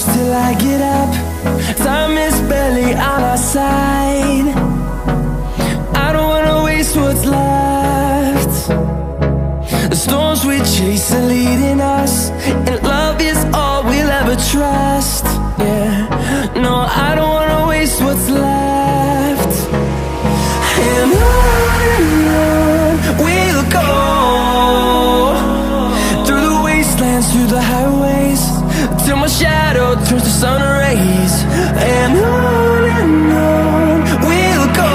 close till I get up. Time is barely on our side. I don't wanna waste what's left. The storms we chase are leading us, and love is all we'll ever trust. Yeah, no, I don't wanna waste what's left. And on we'll go, through the wastelands, through the highways, till my shadow turns to sun rays. And on we'll go,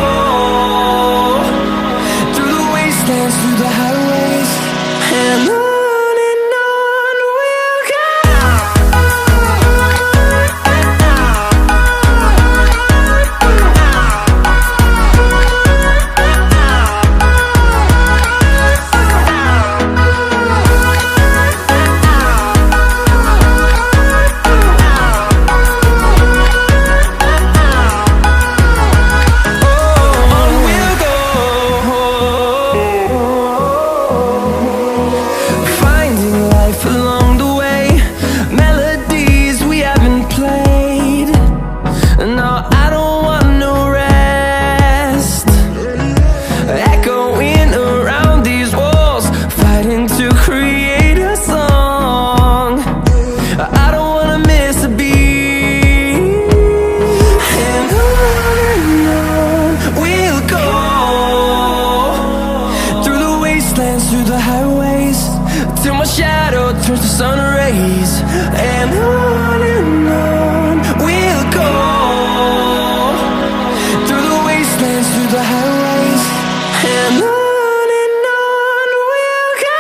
through the wastelands, through the highways, and on we'll go. Through the highways, till my shadow turns to sun rays. And on we'll go, through the wastelands, through the highways, and on we'll go.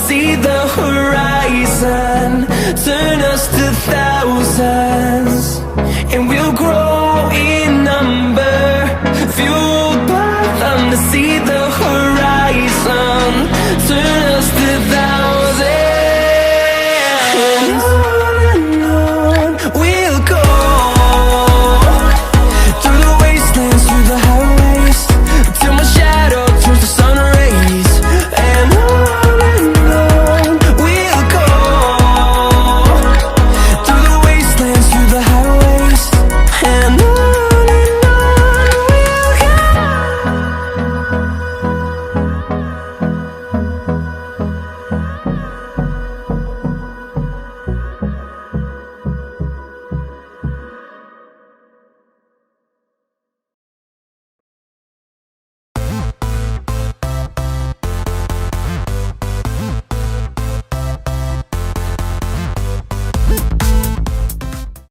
See the horizon turn us to thousands, and we'll grow in number, fueled by them to see the